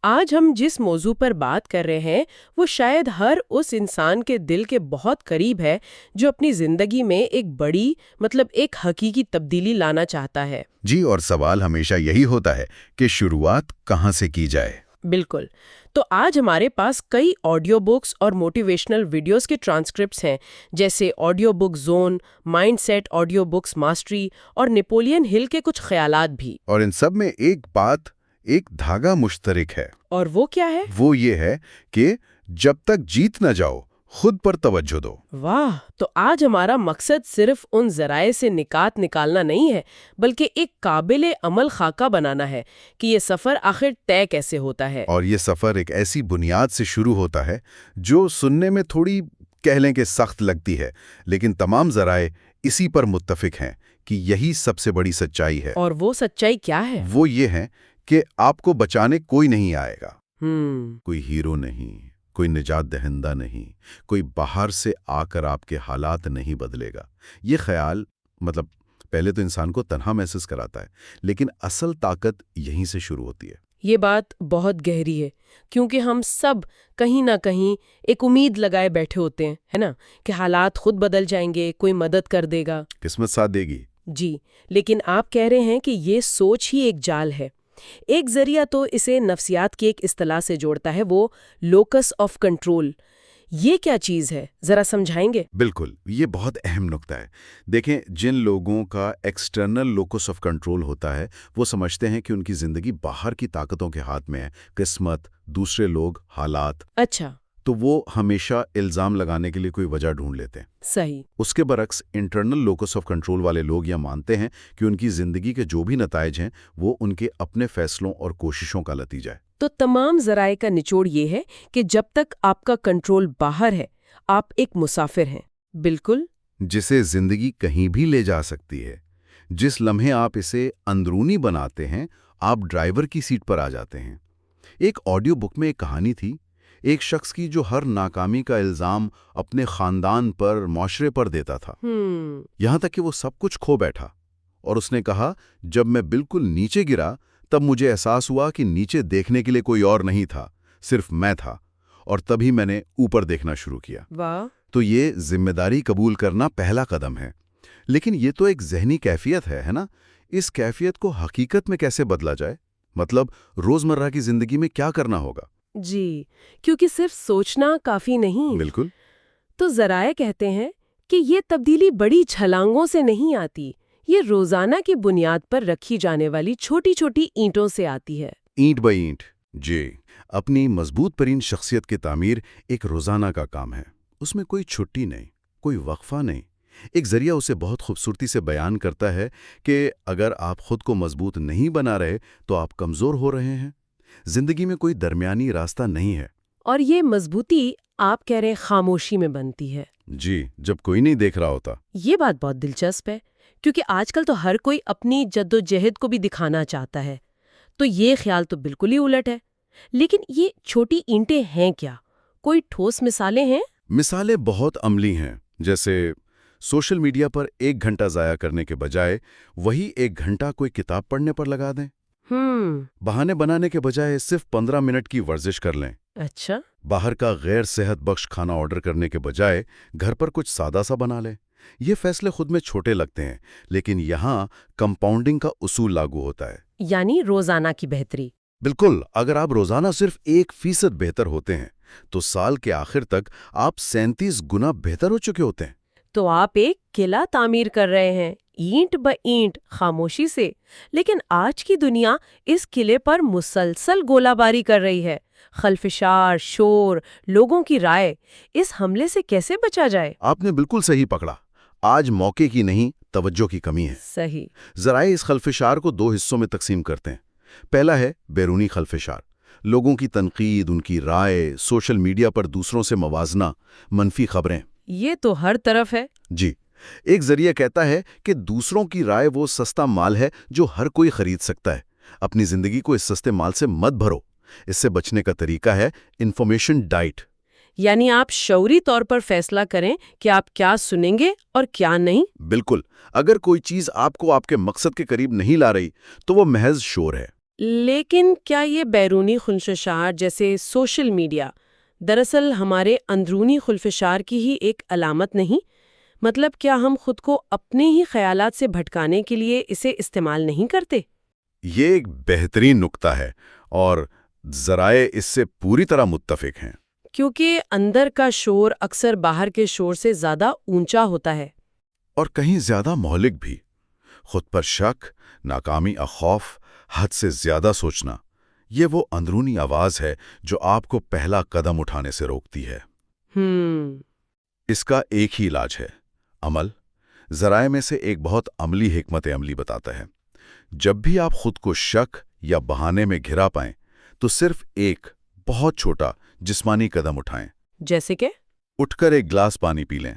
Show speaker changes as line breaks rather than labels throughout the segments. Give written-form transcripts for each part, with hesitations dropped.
آج ہم جس موضوع پر بات کر رہے ہیں وہ شاید ہر اس انسان کے دل کے بہت قریب ہے جو اپنی زندگی میں ایک بڑی ایک حقیقی تبدیلی لانا چاہتا ہے۔
جی، اور سوال ہمیشہ یہی ہوتا ہے کہ شروعات کہاں سے کی جائے؟
بالکل۔ تو آج ہمارے پاس کئی آڈیو بکس اور موٹیویشنل ویڈیوز کے ٹرانسکرپٹس ہیں، جیسے audio book zone, mindset audio books mastery اور نیپولین ہل کے کچھ خیالات بھی۔
اور ان سب میں ایک دھاگا مشترک ہے۔
اور وہ کیا ہے؟
وہ یہ ہے کہ جب تک جیت نہ جاؤ خود پر توجہ دو۔
واہ! تو آج ہمارا مقصد صرف ان ذرائع سے نکات نکالنا نہیں ہے، بلکہ ایک قابل عمل خاکہ بنانا ہے کہ یہ سفر آخر طے کیسے ہوتا ہے۔
اور یہ سفر ایک ایسی بنیاد سے شروع ہوتا ہے جو سننے میں تھوڑی کہہ لیں کہ سخت لگتی ہے، لیکن تمام ذرائع اسی پر متفق ہیں کہ یہی سب سے بڑی سچائی ہے۔
اور وہ سچائی کیا ہے؟
وہ یہ ہے کہ آپ کو بچانے کوئی نہیں آئے گا۔ کوئی ہیرو نہیں، کوئی نجات دہندہ نہیں، کوئی باہر سے آ کر آپ کے حالات نہیں بدلے گا۔ یہ خیال پہلے تو انسان کو تنہا محسوس کراتا ہے، لیکن اصل طاقت یہیں سے شروع ہوتی ہے۔
یہ بات بہت گہری ہے، کیونکہ ہم سب کہیں نہ کہیں ایک امید لگائے بیٹھے ہوتے ہیں، ہے نا، کہ حالات خود بدل جائیں گے، کوئی مدد کر دے گا،
قسمت ساتھ دے گی۔
جی، لیکن آپ کہہ رہے ہیں کہ یہ سوچ ہی ایک جال ہے۔ ایک ذریعہ تو اسے نفسیات کی ایک اصطلاح سے جوڑتا ہے، وہ لوکس آف کنٹرول۔ یہ کیا چیز ہے، ذرا سمجھائیں گے؟
بالکل، یہ بہت اہم نکتہ ہے۔ دیکھیں، جن لوگوں کا ایکسٹرنل لوکس آف کنٹرول ہوتا ہے وہ سمجھتے ہیں کہ ان کی زندگی باہر کی طاقتوں کے ہاتھ میں ہے، قسمت، دوسرے لوگ، حالات۔
اچھا۔
تو وہ ہمیشہ الزام لگانے کے لیے کوئی وجہ ڈھونڈ لیتے ہیں۔
صحیح۔
اس کے برعکس انٹرنل لوکس آف کنٹرول والے لوگ یہ مانتے ہیں کہ ان کی زندگی کے جو بھی نتائج ہیں وہ ان کے اپنے فیصلوں اور کوششوں کا نتیجہ ہے۔
تو تمام ذرائع کا نچوڑ یہ ہے کہ جب تک آپ کا کنٹرول باہر ہے، آپ ایک مسافر ہیں۔ بالکل۔
جسے زندگی کہیں بھی لے جا سکتی ہے۔ جس لمحے آپ اسے اندرونی بناتے ہیں، آپ ڈرائیور کی سیٹ پر آ جاتے ہیں۔ ایک آڈیو بک میں ایک کہانی تھی، ایک شخص کی جو ہر ناکامی کا الزام اپنے خاندان پر، معاشرے پر دیتا تھا، یہاں تک کہ وہ سب کچھ کھو بیٹھا۔ اور اس نے کہا، جب میں بالکل نیچے گرا تب مجھے احساس ہوا کہ نیچے دیکھنے کے لیے کوئی اور نہیں تھا، صرف میں تھا، اور تبھی میں نے اوپر دیکھنا شروع کیا۔
واہ!
تو یہ ذمہ داری قبول کرنا پہلا قدم ہے۔ لیکن یہ تو ایک ذہنی کیفیت ہے نا؟ اس کیفیت کو حقیقت میں کیسے بدلا جائے؟ روزمرہ کی زندگی میں کیا کرنا ہوگا؟
جی، کیونکہ صرف سوچنا کافی نہیں۔
بالکل۔
تو ذرائع کہتے ہیں کہ یہ تبدیلی بڑی چھلانگوں سے نہیں آتی، یہ روزانہ کی بنیاد پر رکھی جانے والی چھوٹی چھوٹی اینٹوں سے آتی ہے۔
اینٹ بائی اینٹ۔ جی، اپنی مضبوط ترین شخصیت کی تعمیر ایک روزانہ کا کام ہے۔ اس میں کوئی چھٹی نہیں، کوئی وقفہ نہیں۔ ایک ذریعہ اسے بہت خوبصورتی سے بیان کرتا ہے کہ اگر آپ خود کو مضبوط نہیں بنا رہے تو آپ کمزور ہو رہے ہیں۔ زندگی میں کوئی درمیانی راستہ نہیں ہے۔
اور یہ مضبوطی آپ کہہ رہے خاموشی میں بنتی ہے۔
جی، جب کوئی نہیں دیکھ رہا ہوتا۔
یہ بات بہت دلچسپ ہے، کیونکہ آج کل تو ہر کوئی اپنی جد و جہد کو بھی دکھانا چاہتا ہے، تو یہ خیال تو بالکل ہی الٹ ہے۔ لیکن یہ چھوٹی اینٹیں ہیں کیا؟ کوئی ٹھوس مثالیں ہیں؟
مثالیں بہت عملی ہیں، جیسے سوشل میڈیا پر 1 گھنٹہ ضائع کرنے کے بجائے وہی 1 گھنٹہ کوئی کتاب پڑھنے پر لگا دیں۔ بہانے بنانے کے بجائے صرف 15 منٹ کی ورزش کر لیں۔
اچھا۔
باہر کا غیر صحت بخش کھانا آرڈر کرنے کے بجائے گھر پر کچھ سادہ سا بنا لیں۔ یہ فیصلے خود میں چھوٹے لگتے ہیں، لیکن یہاں کمپاؤنڈنگ کا اصول لاگو ہوتا ہے۔
یعنی روزانہ کی بہتری۔
بالکل، اگر آپ روزانہ صرف 1% بہتر ہوتے ہیں تو سال کے آخر تک آپ 37 گنا بہتر ہو چکے ہوتے ہیں۔
تو آپ ایک قلعہ تعمیر کر رہے ہیں، اینٹ بہ اینٹ، خاموشی سے۔ لیکن آج کی دنیا اس قلعے پر مسلسل گولہ باری کر رہی ہے، خلفشار، شور، لوگوں کی رائے۔ اس حملے سے کیسے بچا جائے؟
آپ نے بالکل صحیح پکڑا۔ آج موقع کی نہیں، توجہ کی کمی ہے۔
صحیح۔
ذرائع اس خلفشار کو 2 حصوں میں تقسیم کرتے ہیں۔ پہلا ہے بیرونی خلفشار، لوگوں کی تنقید، ان کی رائے، سوشل میڈیا پر دوسروں سے موازنہ، منفی خبریں۔
یہ تو ہر طرف ہے۔
جی، ایک ذریعہ کہتا ہے کہ دوسروں کی رائے وہ سستا مال ہے جو ہر کوئی خرید سکتا ہے۔ اپنی زندگی کو اس سستے مال سے مت بھرو۔ اس سے بچنے کا طریقہ ہے انفارمیشن ڈائٹ۔
یعنی آپ شعوری طور پر فیصلہ کریں کہ آپ کیا سنیں گے اور کیا نہیں۔
بالکل، اگر کوئی چیز آپ کو آپ کے مقصد کے قریب نہیں لا رہی تو وہ محض شور ہے۔
لیکن کیا یہ بیرونی خلفشار جیسے سوشل میڈیا دراصل ہمارے اندرونی خلفشار کی ہی ایک علامت نہیں؟ مطلب کیا ہم خود کو اپنے ہی خیالات سے بھٹکانے کے لیے اسے استعمال نہیں کرتے؟
یہ ایک بہترین نکتہ ہے اور ذرائع اس سے پوری طرح متفق ہیں۔
کیونکہ اندر کا شور اکثر باہر کے شور سے زیادہ اونچا ہوتا ہے۔
اور کہیں زیادہ مہلک بھی۔ خود پر شک، ناکامی کا خوف، حد سے زیادہ سوچنا، یہ وہ اندرونی آواز ہے جو آپ کو پہلا قدم اٹھانے سے روکتی ہے۔ اس کا ایک ہی علاج ہے، عمل۔ ذرائع میں سے ایک بہت عملی حکمت عملی بتاتا ہے۔ جب بھی آپ خود کو شک یا بہانے میں گھرا پائیں تو صرف ایک بہت چھوٹا جسمانی قدم اٹھائیں۔
جیسے کہ؟
اٹھ کر ایک گلاس پانی پی لیں،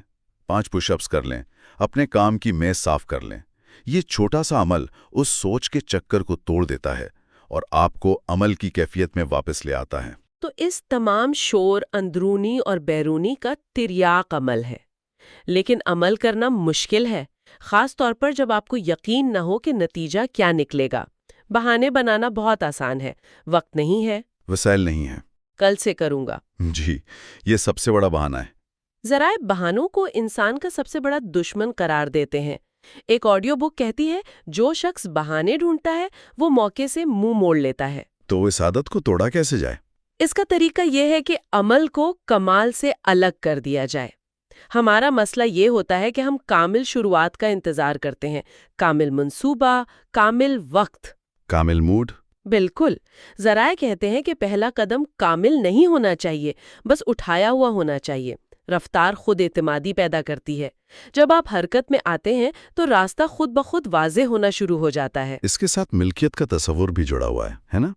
5 پش اپس کر لیں، اپنے کام کی میز صاف کر لیں۔ یہ چھوٹا سا عمل اس سوچ کے چکر کو توڑ دیتا ہے اور آپ کو عمل کی کیفیت میں واپس لے آتا ہے۔
تو اس تمام شور اندرونی اور بیرونی کا تریاق عمل ہے، لیکن عمل کرنا مشکل ہے، خاص طور پر جب آپ کو یقین نہ ہو کہ نتیجہ کیا نکلے گا۔ بہانے بنانا بہت آسان ہے، وقت نہیں ہے،
وسائل نہیں ہیں،
کل سے کروں گا۔
جی، یہ سب سے بڑا بہانہ ہے۔
ذرائع بہانوں کو انسان کا سب سے بڑا دشمن قرار دیتے ہیں۔ ایک آڈیو بک کہتی ہے جو شخص بہانے ڈھونڈتا ہے وہ موقع سے منہ موڑ لیتا ہے۔
تو اس عادت کو توڑا کیسے جائے؟
اس کا طریقہ یہ ہے کہ عمل کو کمال سے الگ کر دیا جائے۔ ہمارا مسئلہ یہ ہوتا ہے کہ ہم کامل شروعات کا انتظار کرتے ہیں، کامل منصوبہ، کامل وقت،
کامل موڈ۔
بالکل۔ ذرائع کہتے ہیں کہ پہلا قدم کامل نہیں ہونا چاہیے، بس اٹھایا ہوا ہونا چاہیے۔ رفتار خود اعتمادی پیدا کرتی ہے۔ جب آپ حرکت میں آتے ہیں تو راستہ خود بخود واضح ہونا شروع ہو جاتا ہے۔
اس کے ساتھ ملکیت کا تصور بھی جڑا ہوا ہے نا؟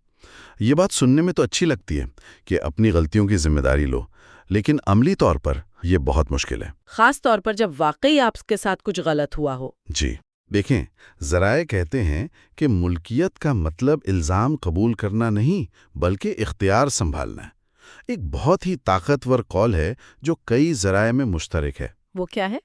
یہ بات سننے میں تو اچھی لگتی ہے کہ اپنی غلطیوں کی ذمہ داری لو، لیکن عملی طور پر یہ بہت مشکل ہے،
خاص طور پر جب واقعی آپ کے ساتھ کچھ غلط ہوا ہو۔
جی دیکھیں، ذرائع کہتے ہیں کہ ملکیت کا مطلب الزام قبول کرنا نہیں بلکہ اختیار سنبھالنا ہے۔ ایک بہت ہی طاقتور قول ہے جو کئی ذرائع میں مشترک ہے۔
وہ کیا ہے؟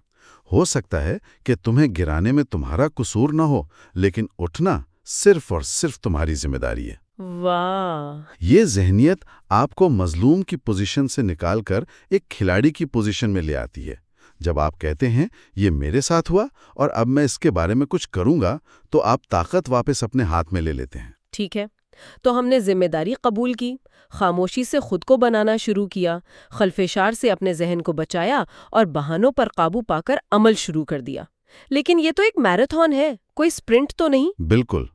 ہو سکتا ہے کہ تمہیں گرانے میں تمہارا قصور نہ ہو، لیکن اٹھنا صرف اور صرف تمہاری ذمہ داری ہے۔
واہ!
یہ ذہنیت آپ کو مظلوم کی پوزیشن سے نکال کر ایک کھلاڑی کی پوزیشن میں لے آتی ہے۔ جب آپ کہتے ہیں یہ میرے ساتھ ہوا اور اب میں اس کے بارے میں کچھ کروں گا، تو آپ طاقت واپس اپنے ہاتھ میں لے لیتے ہیں۔
ٹھیک ہے، تو ہم نے ذمہ داری قبول کی، خاموشی سے خود کو بنانا شروع کیا، خلفشار سے اپنے ذہن کو بچایا اور بہانوں پر قابو پا کر عمل شروع کر دیا۔ لیکن یہ تو ایک میراتھن ہے، کوئی سپرنٹ تو نہیں۔
بالکل،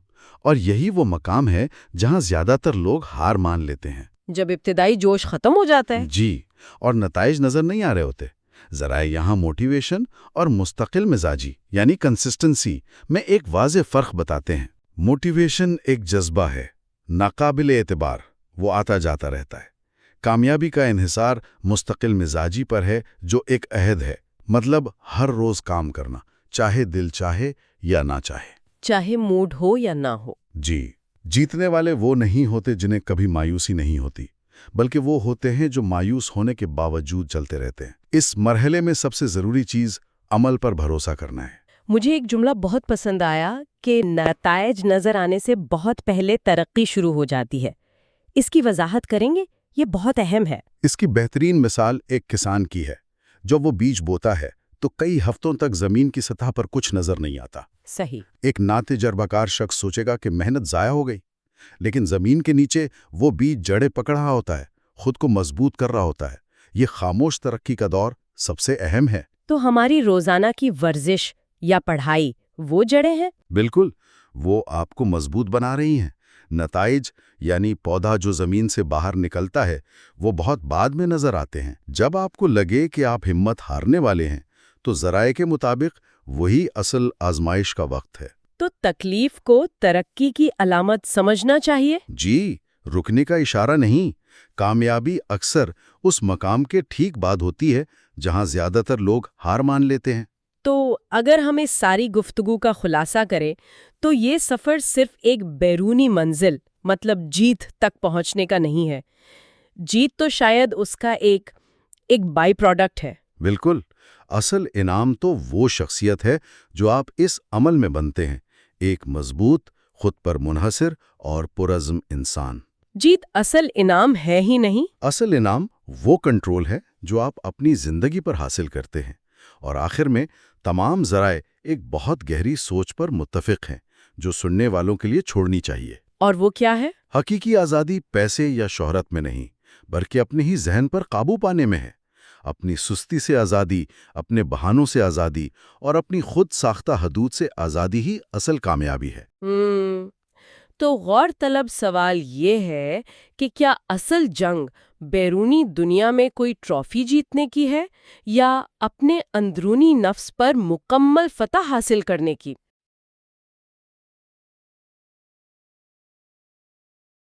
اور یہی وہ مقام ہے جہاں زیادہ تر لوگ ہار مان لیتے ہیں۔
جب ابتدائی جوش ختم ہو جاتا ہے۔
جی، اور نتائج نظر نہیں آ رہے ہوتے۔ ذرائع یہاں موٹیویشن اور مستقل مزاجی یعنی کنسسٹنسی میں ایک واضح فرق بتاتے ہیں۔ موٹیویشن ایک جذبہ ہے، ناقابل اعتبار، وہ آتا جاتا رہتا ہے۔ کامیابی کا انحصار مستقل مزاجی پر ہے جو ایک عہد ہے، مطلب ہر روز کام کرنا، چاہے دل چاہے یا نہ چاہے،
چاہے موڈ ہو یا نہ ہو۔
جی، جیتنے والے وہ نہیں ہوتے جنہیں کبھی مایوسی نہیں ہوتی، بلکہ وہ ہوتے ہیں جو مایوس ہونے کے باوجود چلتے رہتے ہیں۔ اس مرحلے میں سب سے ضروری چیز عمل پر بھروسہ کرنا ہے۔
مجھے ایک جملہ بہت پسند آیا کہ نتائج نظر آنے سے بہت پہلے ترقی شروع ہو جاتی ہے۔ اس کی وضاحت کریں گے؟ یہ بہت اہم ہے۔
اس کی بہترین مثال ایک کسان کی ہے۔ جب وہ بیج بوتا ہے تو کئی ہفتوں تک زمین کی سطح پر کچھ نظر نہیں آتا۔
صحیح۔
ایک ناتجربہ کار شخص سوچے گا کہ محنت ضائع ہو گئی، لیکن زمین کے نیچے وہ بیج جڑیں پکڑ رہا ہوتا ہے، خود کو مضبوط کر رہا ہوتا ہے۔ یہ خاموش ترقی کا دور سب سے اہم ہے۔
تو ہماری روزانہ کی ورزش یا پڑھائی وہ جڑیں ہیں؟
بالکل، وہ آپ کو مضبوط بنا رہی ہیں۔ نتائج یعنی پودا جو زمین سے باہر نکلتا ہے وہ بہت بعد میں نظر آتے ہیں۔ جب آپ کو لگے کہ آپ ہمت ہارنے والے ہیں تو ذرائع کے مطابق وہی اصل آزمائش کا وقت ہے۔
تو تکلیف کو ترقی کی علامت سمجھنا چاہیے؟
جی، رکنے کا اشارہ نہیں۔ کامیابی اکثر اس مقام کے ٹھیک بعد ہوتی ہے جہاں زیادہ تر لوگ ہار مان لیتے ہیں۔
تو اگر ہم اس ساری گفتگو کا خلاصہ کریں تو یہ سفر صرف ایک بیرونی منزل مطلب جیت تک پہنچنے کا نہیں ہے۔ جیت تو شاید اس کا ایک بائی پروڈکٹ ہے۔
بالکل، اصل انعام تو وہ شخصیت ہے جو آپ اس عمل میں بنتے ہیں، ایک مضبوط، خود پر منحصر اور پرعزم انسان۔
جیت اصل انعام ہے ہی نہیں۔
اصل انعام وہ کنٹرول ہے جو آپ اپنی زندگی پر حاصل کرتے ہیں، اور آخر میں تمام ذرائع ایک بہت گہری سوچ پر متفق ہیں جو سننے والوں کے لیے چھوڑنی چاہیے۔
اور وہ کیا ہے؟
حقیقی آزادی پیسے یا شہرت میں نہیں، بلکہ اپنے ہی ذہن پر قابو پانے میں ہے۔ اپنی سستی سے آزادی، اپنے بہانوں سے آزادی اور اپنی خود ساختہ حدود سے آزادی ہی اصل کامیابی ہے۔
تو غور طلب سوال یہ ہے کہ کیا اصل جنگ بیرونی دنیا میں کوئی ٹرافی جیتنے کی ہے یا اپنے اندرونی نفس پر مکمل فتح حاصل کرنے کی؟